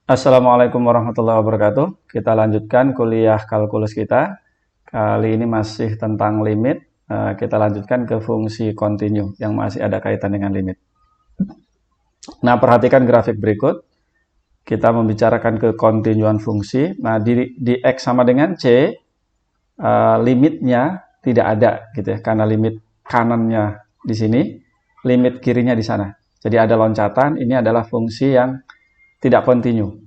Assalamualaikum warahmatullahi wabarakatuh. Kita lanjutkan kuliah kalkulus kita. Kali ini masih tentang limit. Kita lanjutkan ke fungsi kontinu yang masih ada kaitan dengan limit. Nah, perhatikan grafik berikut. Kita membicarakan kekontinuan fungsi. Nah, di X sama dengan C, limitnya tidak ada gitu ya, karena limit kanannya di sini, limit kirinya di sana. Jadi ada loncatan, ini adalah fungsi yang tidak kontinu.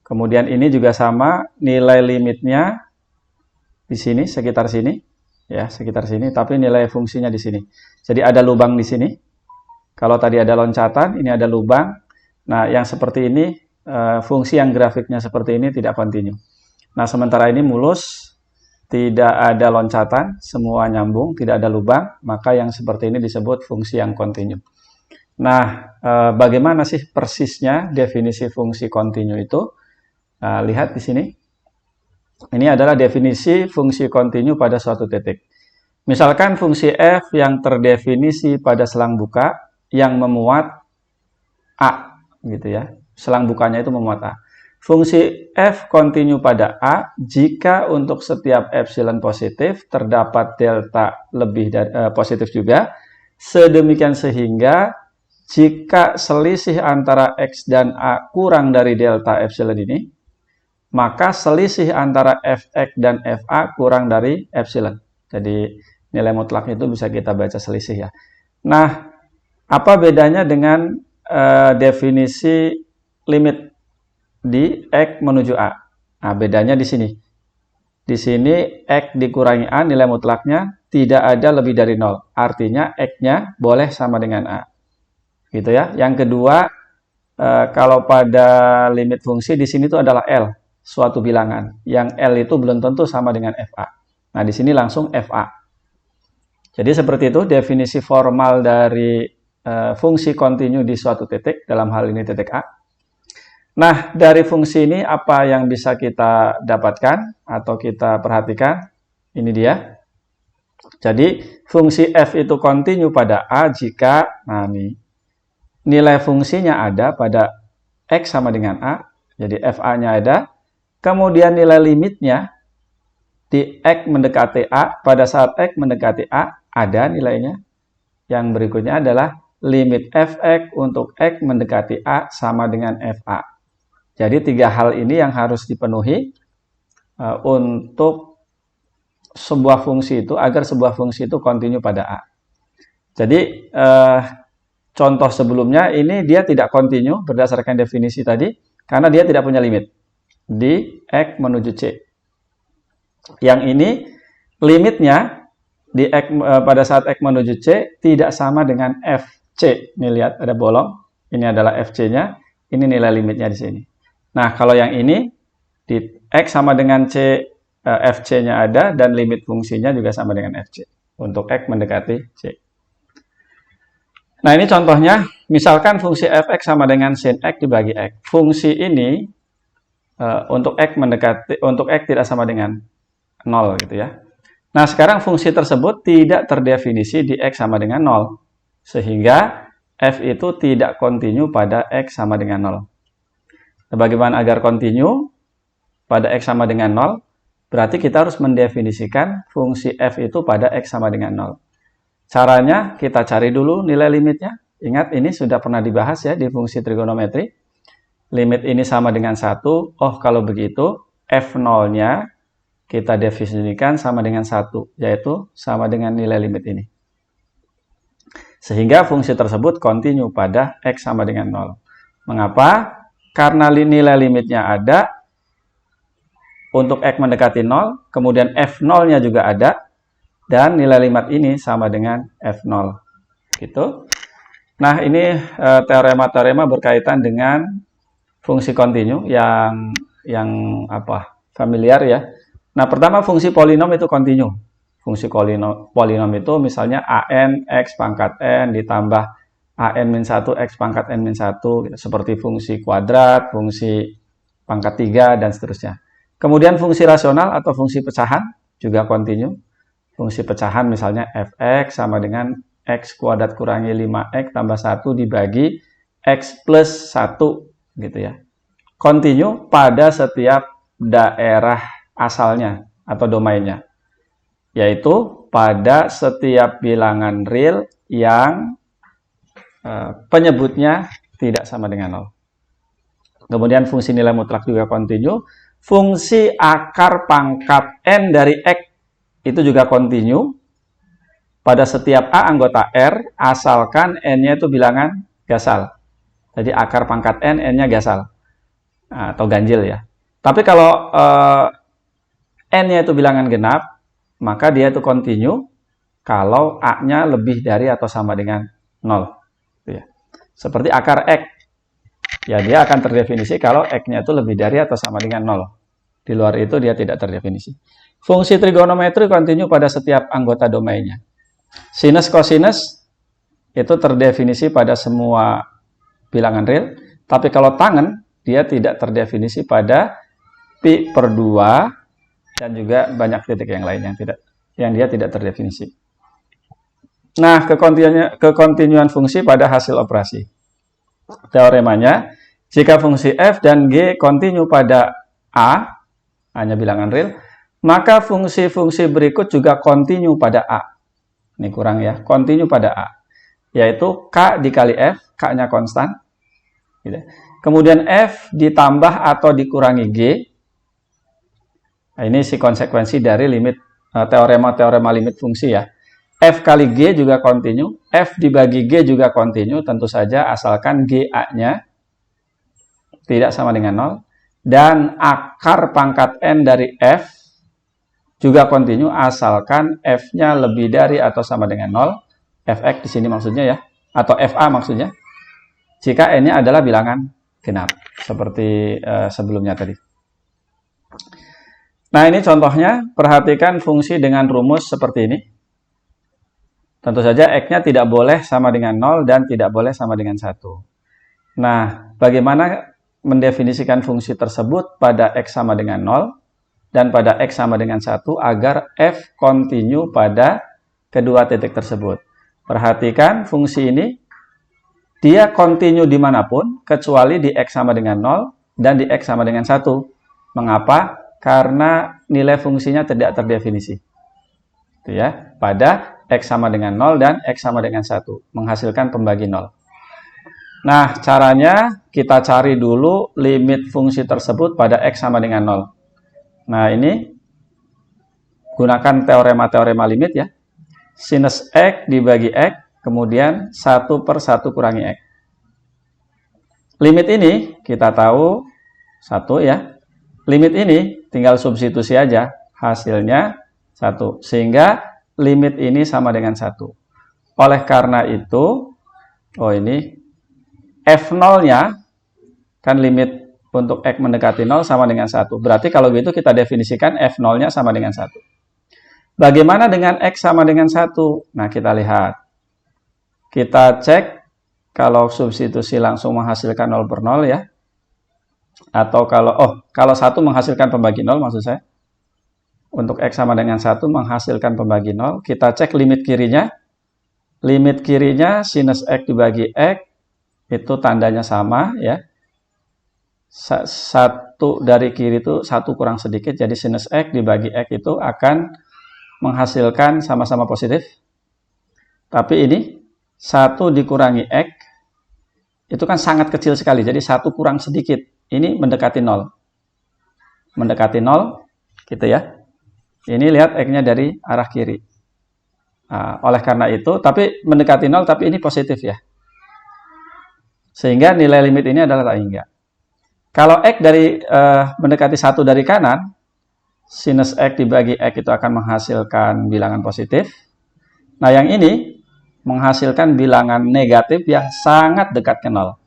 Kemudian ini juga sama, nilai limitnya di sini, sekitar sini, ya, sekitar sini, tapi nilai fungsinya di sini. Jadi ada lubang di sini. Kalau tadi ada loncatan, ini ada lubang. Nah, yang seperti ini, fungsi yang grafiknya seperti ini tidak kontinu. Nah, sementara ini mulus, tidak ada loncatan, semua nyambung, tidak ada lubang, maka yang seperti ini disebut fungsi yang kontinu. Nah, bagaimana sih persisnya definisi fungsi kontinu itu? Nah, lihat di sini. Ini adalah definisi fungsi kontinu pada suatu titik. Misalkan fungsi f yang terdefinisi pada selang buka yang memuat a, gitu ya. Selang bukanya itu memuat a. Fungsi f kontinu pada a jika untuk setiap epsilon positif terdapat delta lebih dari positif juga. Sedemikian sehingga jika selisih antara x dan a kurang dari delta epsilon ini, maka selisih antara fx dan fa kurang dari epsilon. Jadi nilai mutlaknya itu bisa kita baca selisih ya. Nah, apa bedanya dengan definisi limit di x menuju a? Nah, bedanya di sini. Di sini x dikurangi a, nilai mutlaknya tidak ada lebih dari 0. Artinya x-nya boleh sama dengan a. Gitu ya. Yang kedua, kalau pada limit fungsi di sini itu adalah L, suatu bilangan. Yang L itu belum tentu sama dengan FA. Nah, di sini langsung FA. Jadi seperti itu definisi formal dari fungsi kontinu di suatu titik, dalam hal ini titik A. Nah, dari fungsi ini apa yang bisa kita dapatkan atau kita perhatikan? Ini dia. Jadi fungsi f itu kontinu pada A jika, nah nih, nilai fungsinya ada pada x sama dengan a, jadi fa-nya ada. Kemudian nilai limitnya di x mendekati a, pada saat x mendekati a, ada nilainya. Yang berikutnya adalah limit fx untuk x mendekati a sama dengan fa. Jadi tiga hal ini yang harus dipenuhi untuk sebuah fungsi itu, agar sebuah fungsi itu kontinu pada a. Jadi contoh sebelumnya ini dia tidak kontinu berdasarkan definisi tadi karena dia tidak punya limit di x menuju c. Yang ini limitnya di x, pada saat x menuju c tidak sama dengan fc. Ini lihat ada bolong. Ini adalah fc-nya. Ini nilai limitnya di sini. Nah, kalau yang ini di x sama dengan c, fc-nya ada dan limit fungsinya juga sama dengan fc untuk x mendekati c. Nah, ini contohnya, misalkan fungsi fx sama dengan sin x dibagi x. Fungsi ini untuk x tidak sama dengan 0 gitu ya. Nah, sekarang fungsi tersebut tidak terdefinisi di x sama dengan 0. Sehingga f itu tidak kontinu pada x sama dengan 0. Nah, bagaimana agar kontinu pada x sama dengan 0? Berarti kita harus mendefinisikan fungsi f itu pada x sama dengan 0. Caranya kita cari dulu nilai limitnya. Ingat ini sudah pernah dibahas ya di fungsi trigonometri. Limit ini sama dengan 1. Oh, kalau begitu f0-nya kita definisikan sama dengan 1, yaitu sama dengan nilai limit ini. Sehingga fungsi tersebut kontinu pada x sama dengan 0. Mengapa? Karena nilai limitnya ada untuk x mendekati 0, kemudian f0-nya juga ada, dan nilai limit ini sama dengan f0. Gitu. Nah, ini teorema-teorema berkaitan dengan fungsi kontinu yang familiar ya. Nah, pertama fungsi polinom itu kontinu. Fungsi polinom itu misalnya an x pangkat n ditambah an-1 x pangkat n-1 gitu. Seperti fungsi kuadrat, fungsi pangkat 3 dan seterusnya. Kemudian fungsi rasional atau fungsi pecahan juga kontinu. Fungsi pecahan misalnya fx sama dengan x kuadrat kurangi 5x tambah 1 dibagi x plus 1 gitu ya. kontinu pada setiap daerah asalnya atau domainnya, yaitu pada setiap bilangan real yang penyebutnya tidak sama dengan 0. Kemudian fungsi nilai mutlak juga kontinu. Fungsi akar pangkat n dari X itu juga kontinu pada setiap A anggota R, asalkan n-nya itu bilangan gasal. Jadi akar pangkat n-nya gasal atau ganjil ya. Tapi kalau n-nya itu bilangan genap, maka dia itu kontinu kalau A-nya lebih dari atau sama dengan 0. Ya. Seperti akar X. Ya, dia akan terdefinisi kalau X-nya itu lebih dari atau sama dengan 0. Di luar itu dia tidak terdefinisi. Fungsi trigonometri kontinu pada setiap anggota domainnya. Sinus kosinus itu terdefinisi pada semua bilangan real, tapi kalau tangen dia tidak terdefinisi pada pi per 2 dan juga banyak titik yang lain yang dia tidak terdefinisi. Nah, kekontinuan fungsi pada hasil operasi. Teoremanya, jika fungsi f dan g kontinu pada A, hanya bilangan real, maka fungsi-fungsi berikut juga kontinu pada A. Ini kurang ya, kontinu pada A. Yaitu K dikali F, K-nya konstan. Gitu. Kemudian F ditambah atau dikurangi G. Nah, ini si konsekuensi dari limit teorema limit fungsi ya. F kali G juga kontinu, F dibagi G juga kontinu, tentu saja asalkan GA-nya tidak sama dengan 0. Dan akar pangkat N dari F juga kontinu asalkan F-nya lebih dari atau sama dengan 0. Fx di sini maksudnya ya, atau Fa maksudnya. Jika N-nya adalah bilangan genap, seperti sebelumnya tadi. Nah, ini contohnya, perhatikan fungsi dengan rumus seperti ini. Tentu saja X-nya tidak boleh sama dengan 0 dan tidak boleh sama dengan 1. Nah, bagaimana mendefinisikan fungsi tersebut pada X sama dengan 0 dan pada X sama dengan 1 agar F kontinu pada kedua titik tersebut. Perhatikan fungsi ini, dia kontinu dimanapun kecuali di X sama dengan 0 dan di X sama dengan 1. Mengapa? Karena nilai fungsinya tidak terdefinisi. Itu ya, pada X sama dengan 0 dan X sama dengan 1, menghasilkan pembagi 0. Nah, caranya kita cari dulu limit fungsi tersebut pada X sama dengan 0. Nah, ini gunakan teorema limit ya. Sinus X dibagi X, kemudian 1 per 1 kurangi X. Limit ini kita tahu 1 ya. Limit ini tinggal substitusi aja, hasilnya 1. Sehingga limit ini sama dengan 1. Oleh karena itu, ini F0-nya, kan limit untuk X mendekati 0 sama dengan 1. Berarti kalau gitu kita definisikan F0-nya sama dengan 1. Bagaimana dengan X sama dengan 1? Nah, kita lihat. Kita cek kalau substitusi langsung menghasilkan 0 per 0 ya. Atau kalau 1 menghasilkan pembagi 0 maksud saya. Untuk X sama dengan 1 menghasilkan pembagi 0. Kita cek limit kirinya. Limit kirinya sinus X dibagi X itu tandanya sama ya. 1 dari kiri itu 1 kurang sedikit. Jadi sinus X dibagi X itu akan menghasilkan sama-sama positif. Tapi ini 1 dikurangi X itu kan sangat kecil sekali. Jadi 1 kurang sedikit. Ini mendekati 0. Mendekati 0 gitu ya. Ini lihat X-nya dari arah kiri. Nah, oleh karena itu, tapi mendekati 0, tapi ini positif ya. Sehingga nilai limit ini adalah tak hingga. Kalau X dari mendekati 1 dari kanan, sinus X dibagi X itu akan menghasilkan bilangan positif. Nah, yang ini menghasilkan bilangan negatif yang sangat dekat ke 0.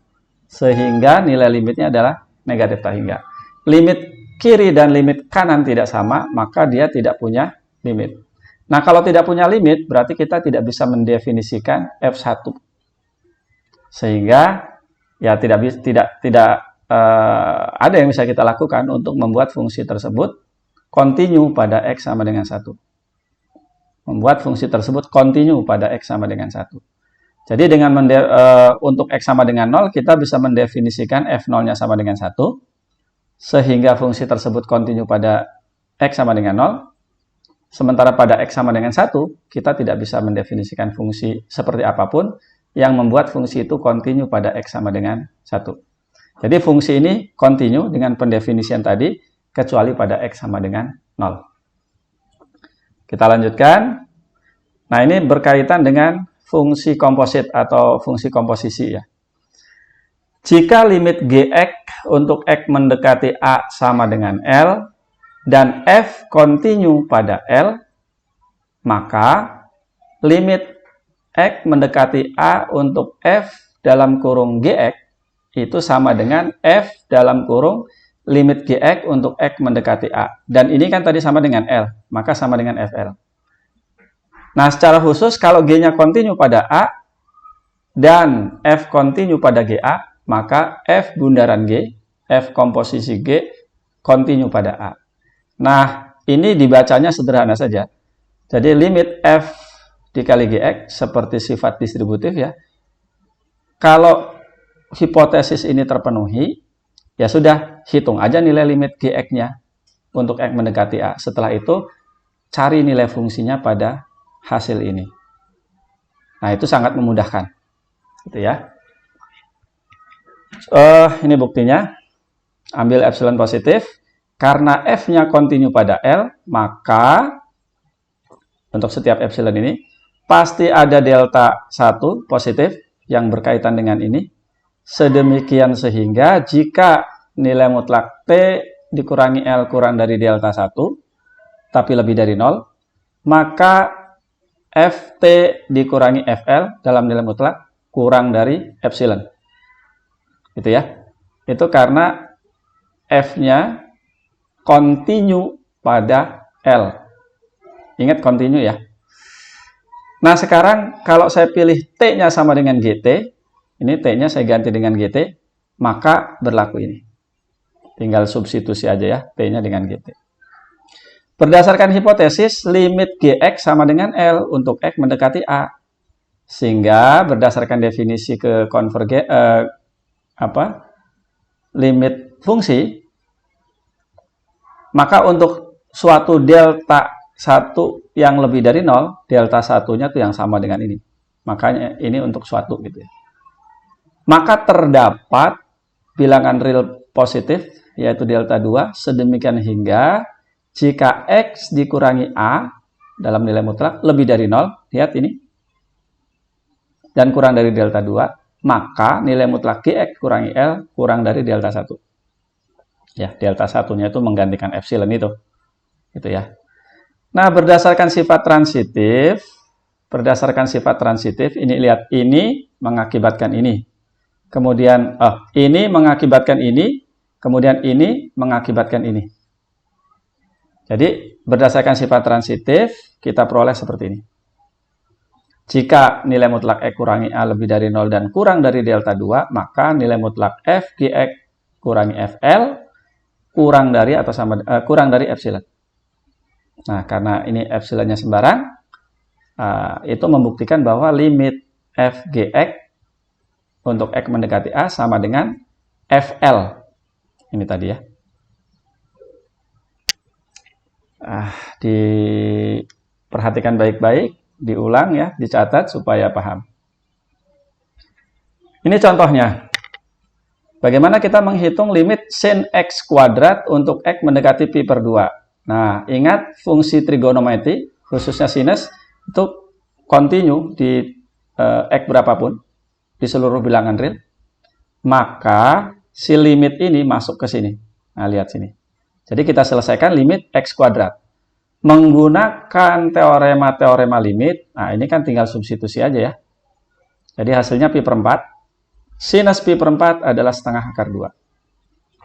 Sehingga nilai limitnya adalah negatif tak hingga. Limit kiri dan limit kanan tidak sama, maka dia tidak punya limit. Nah, kalau tidak punya limit, berarti kita tidak bisa mendefinisikan F1. Sehingga ya tidak ada yang bisa kita lakukan untuk membuat fungsi tersebut kontinu pada X sama dengan 1. Membuat fungsi tersebut kontinu pada X sama dengan 1. Jadi dengan untuk X sama dengan 0, kita bisa mendefinisikan F0-nya sama dengan 1. sehingga fungsi tersebut kontinu pada X sama dengan 0. Sementara pada X sama dengan 1, kita tidak bisa mendefinisikan fungsi seperti apapun yang membuat fungsi itu kontinu pada X sama dengan 1. Jadi fungsi ini kontinu dengan pendefinisian tadi, kecuali pada X sama dengan 0. Kita lanjutkan. Nah, ini berkaitan dengan fungsi komposit atau fungsi komposisi ya. Jika limit Gx untuk X mendekati A sama dengan L, dan F kontinu pada L, maka limit X mendekati A untuk F dalam kurung Gx itu sama dengan F dalam kurung limit Gx untuk X mendekati A. Dan ini kan tadi sama dengan L, maka sama dengan FL. Nah, secara khusus kalau G-nya kontinu pada A dan F kontinu pada GA, maka F bundaran G, F komposisi G kontinu pada A. Nah, ini dibacanya sederhana saja. Jadi limit F dikali Gx seperti sifat distributif ya. Kalau hipotesis ini terpenuhi, ya sudah, hitung aja nilai limit Gx-nya untuk X mendekati A. Setelah itu, cari nilai fungsinya pada hasil ini. Nah, itu sangat memudahkan. Gitu ya. Ini buktinya. Ambil epsilon positif. Karena F-nya kontinu pada L, maka untuk setiap epsilon ini, pasti ada delta 1 positif yang berkaitan dengan ini. Sedemikian sehingga jika nilai mutlak T dikurangi L kurang dari delta 1, tapi lebih dari 0, maka Ft dikurangi Fl dalam nilai mutlak kurang dari epsilon. Gitu ya. Itu karena F-nya kontinu pada L. Ingat kontinu ya. Nah, sekarang kalau saya pilih T-nya sama dengan GT, ini T-nya saya ganti dengan GT, maka berlaku ini. Tinggal substitusi aja ya, T-nya dengan GT. Berdasarkan hipotesis, limit Gx sama dengan L untuk X mendekati A. Sehingga berdasarkan definisi limit fungsi, maka untuk suatu delta 1 yang lebih dari 0, delta 1-nya itu yang sama dengan ini. Makanya ini untuk suatu gitu ya. Maka terdapat bilangan real positif, yaitu delta 2, sedemikian hingga jika X dikurangi A dalam nilai mutlak lebih dari 0, lihat ini, dan kurang dari delta 2, maka nilai mutlak Gx kurangi L kurang dari delta 1. Ya, delta 1-nya itu menggantikan epsilon itu. Gitu ya. Nah, berdasarkan sifat transitif, ini lihat, ini mengakibatkan ini. Kemudian, ini mengakibatkan ini, kemudian ini mengakibatkan ini. Jadi, berdasarkan sifat transitif, kita peroleh seperti ini. Jika nilai mutlak X kurangi A lebih dari 0 dan kurang dari delta 2, maka nilai mutlak F Gx kurangi Fl kurang dari epsilon. Nah, karena ini epsilonnya sembarang, itu membuktikan bahwa limit F Gx untuk X mendekati A sama dengan Fl. Ini tadi ya. Diperhatikan baik-baik, diulang ya, dicatat supaya paham. Ini contohnya. Bagaimana kita menghitung limit sin X kuadrat untuk X mendekati pi per 2. Nah, ingat fungsi trigonometri, khususnya sinus, itu kontinu di X berapapun, di seluruh bilangan real. Maka, si limit ini masuk ke sini. Nah, lihat sini. Jadi, kita selesaikan limit X kuadrat. Menggunakan teorema limit, nah ini kan tinggal substitusi aja ya. Jadi, hasilnya pi per 4. Sinus pi per 4 adalah setengah akar 2.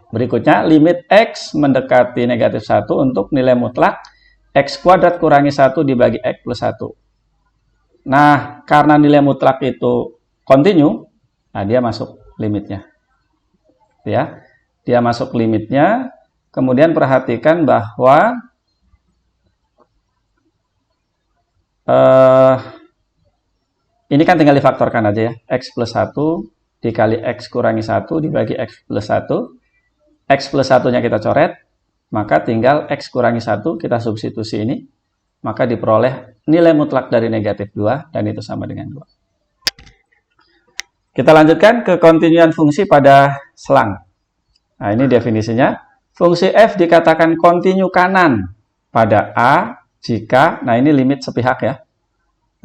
Berikutnya, limit X mendekati negatif 1 untuk nilai mutlak X kuadrat kurangi 1 dibagi X plus 1. Nah, karena nilai mutlak itu kontinu, nah dia masuk limitnya. Ya, dia masuk limitnya. Kemudian perhatikan bahwa ini kan tinggal difaktorkan aja ya. X plus 1 dikali X kurangi 1 dibagi X plus 1. X plus 1-nya kita coret, maka tinggal X kurangi 1, kita substitusi ini, maka diperoleh nilai mutlak dari negatif 2, dan itu sama dengan 2. Kita lanjutkan ke kontinuan fungsi pada selang. Nah, ini definisinya. Fungsi f dikatakan kontinu kanan pada A jika, nah ini limit sepihak ya,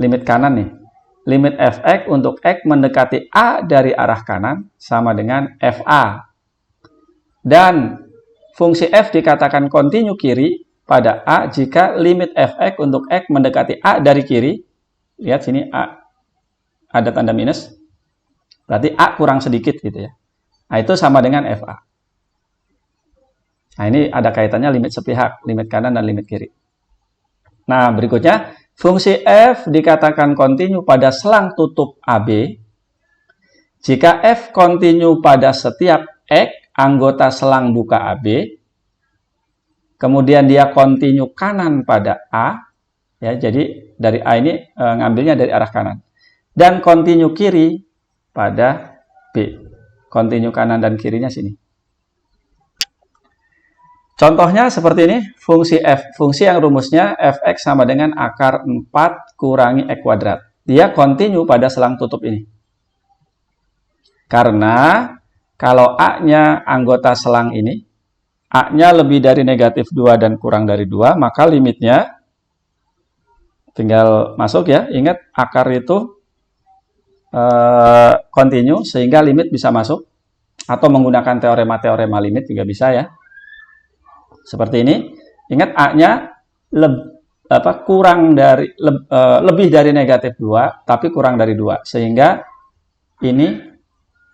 limit kanan nih. Limit fx untuk x mendekati A dari arah kanan sama dengan fa. Dan fungsi f dikatakan kontinu kiri pada A jika limit fx untuk x mendekati A dari kiri. Lihat sini A ada tanda minus. Berarti A kurang sedikit gitu ya. Nah, itu sama dengan fa. Nah, ini ada kaitannya limit sepihak, limit kanan dan limit kiri. Nah, berikutnya, fungsi f dikatakan kontinu pada selang tutup AB jika f kontinu pada setiap x anggota selang buka AB, kemudian dia kontinu kanan pada A, ya, jadi dari A ini ngambilnya dari arah kanan, dan kontinu kiri pada B. Kontinu kanan dan kirinya sini. Contohnya seperti ini, fungsi f, fungsi yang rumusnya fx sama dengan akar 4 kurangi x kuadrat. Dia kontinu pada selang tutup ini. Karena kalau A-nya anggota selang ini, A-nya lebih dari negatif 2 dan kurang dari 2, maka limitnya tinggal masuk ya. Ingat, akar itu kontinu sehingga limit bisa masuk. Atau menggunakan teorema-teorema limit juga bisa ya. Seperti ini, ingat A-nya lebih dari negatif 2, tapi kurang dari 2. Sehingga ini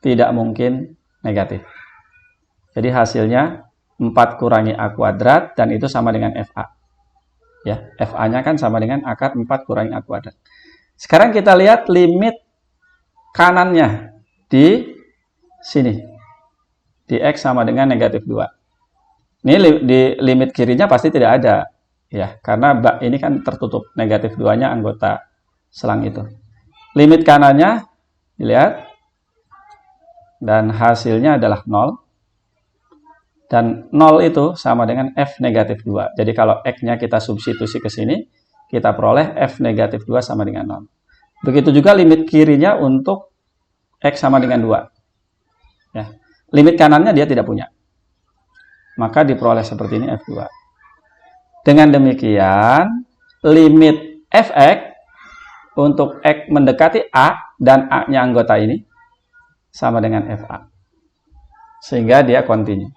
tidak mungkin negatif. Jadi hasilnya 4 kurangi A kuadrat, dan itu sama dengan FA. Ya, FA-nya kan sama dengan akar 4 kurangi A kuadrat. Sekarang kita lihat limit kanannya di sini. Di X sama dengan negatif 2. Ini di limit kirinya pasti tidak ada, ya, karena ini kan tertutup, negatif 2-nya anggota selang itu. Limit kanannya, dilihat, dan hasilnya adalah 0. Dan 0 itu sama dengan F negatif 2. Jadi kalau X-nya kita substitusi ke sini, kita peroleh F negatif 2 sama dengan 0. Begitu juga limit kirinya untuk X sama dengan 2. Ya. Limit kanannya dia tidak punya. Maka diperoleh seperti ini F2. Dengan demikian, limit Fx untuk X mendekati A dan A-nya anggota ini sama dengan Fa. Sehingga dia kontinu.